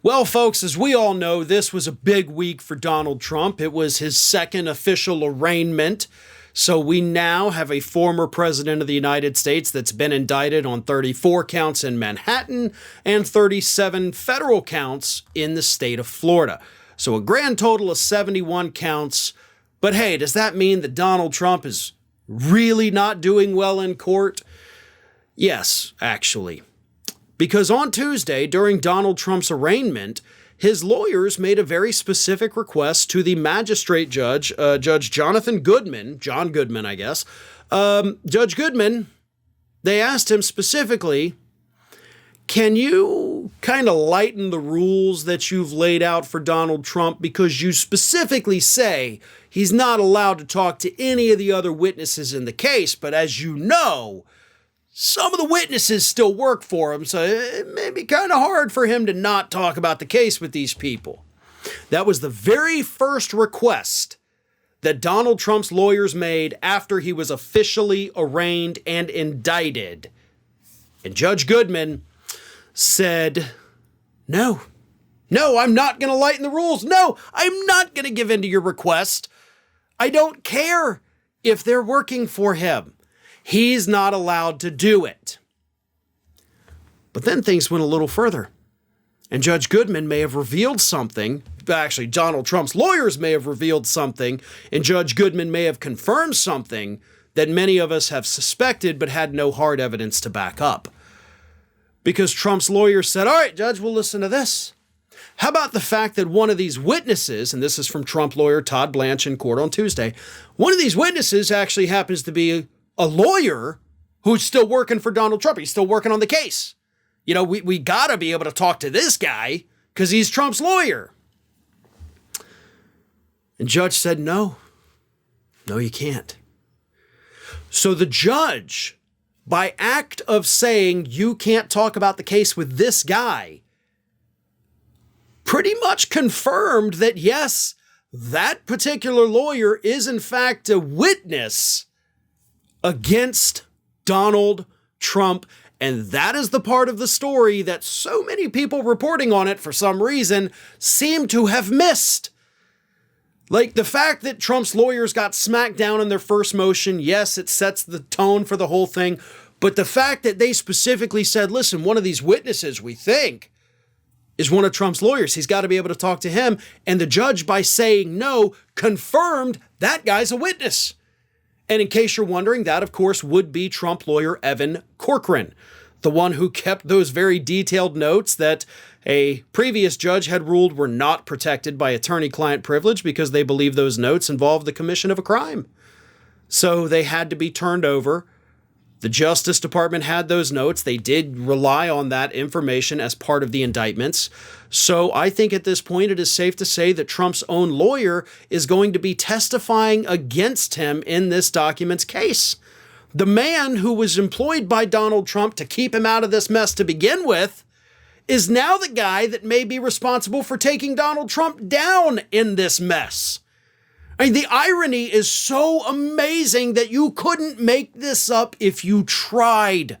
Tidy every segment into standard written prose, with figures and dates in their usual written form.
Well, folks, as we all know, this was a big week for Donald Trump. It was his second official arraignment. So we now have a former president of the United States that's been indicted on 34 counts in Manhattan and 37 federal counts in the state of Florida. So a grand total of 71 counts. But hey, does that mean that Donald Trump is really not doing well in court? Yes, actually. Because on Tuesday, during Donald Trump's arraignment, his lawyers made a very specific request to the magistrate judge, Judge Jonathan Goodman, John Goodman, I guess. Judge Goodman, they asked him specifically, can you kind of lighten the rules that you've laid out for Donald Trump? Because you specifically say he's not allowed to talk to any of the other witnesses in the case. But as you know, some of the witnesses still work for him, so it may be kind of hard for him to not talk about the case with these people. That was the very first request that Donald Trump's lawyers made after he was officially arraigned and indicted. And Judge Goodman said, no, I'm not going to lighten the rules. No, I'm not going to give in to your request. I don't care if they're working for him. He's not allowed to do it. But then things went a little further. And Judge Goodman may have revealed something. Actually, Donald Trump's lawyers may have revealed something. And Judge Goodman may have confirmed something that many of us have suspected but had no hard evidence to back up. Because Trump's lawyers said, all right, Judge, we'll listen to this. How about the fact that one of these witnesses, and this is from Trump lawyer Todd Blanche in court on Tuesday, one of these witnesses actually happens to be a lawyer who's still working for Donald Trump. He's still working on the case. You know, we got to be able to talk to this guy because he's Trump's lawyer. And judge said, no, you can't. So the judge, by act of saying you can't talk about the case with this guy, pretty much confirmed that, yes, that particular lawyer is in fact a witness against Donald Trump. And that is the part of the story that so many people reporting on it for some reason seem to have missed. Like the fact that Trump's lawyers got smacked down in their first motion, yes, it sets the tone for the whole thing. But the fact that they specifically said, listen, one of these witnesses we think is one of Trump's lawyers. He's got to be able to talk to him. And the judge, by saying no, confirmed that guy's a witness. And in case you're wondering, that, of course, would be Trump lawyer Evan Corcoran, the one who kept those very detailed notes that a previous judge had ruled were not protected by attorney-client privilege because they believed those notes involved the commission of a crime. So they had to be turned over. The Justice Department had those notes. They did rely on that information as part of the indictments. So I think at this point it is safe to say that Trump's own lawyer is going to be testifying against him in this document's case. The man who was employed by Donald Trump to keep him out of this mess to begin with is now the guy that may be responsible for taking Donald Trump down in this mess. I mean, the irony is so amazing that you couldn't make this up if you tried.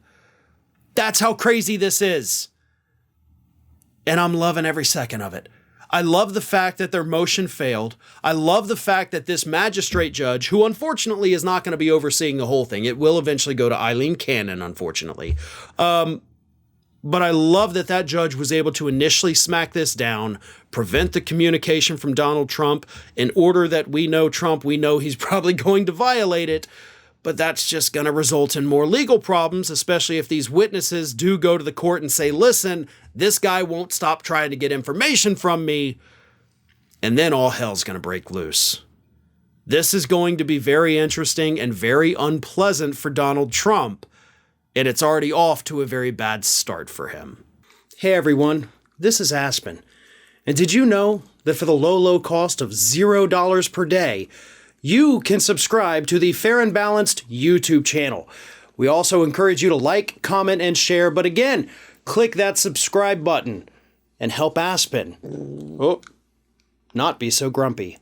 That's how crazy this is. And I'm loving every second of it. I love the fact that their motion failed. I love the fact that this magistrate judge, who unfortunately is not going to be overseeing the whole thing, it will eventually go to Eileen Cannon, unfortunately. But I love that that judge was able to initially smack this down, prevent the communication from Donald Trump in order that we know Trump, we know he's probably going to violate it. But that's just going to result in more legal problems, especially if these witnesses do go to the court and say, listen, this guy won't stop trying to get information from me. And then all hell's going to break loose. This is going to be very interesting and very unpleasant for Donald Trump. And it's already off to a very bad start for him. Hey everyone, this is Aspen. And did you know that for the low cost of $0 per day, you can subscribe to the Fair and Balanced YouTube channel. We also encourage you to like, comment, and share. But again, click that subscribe button and help Aspen not be so grumpy.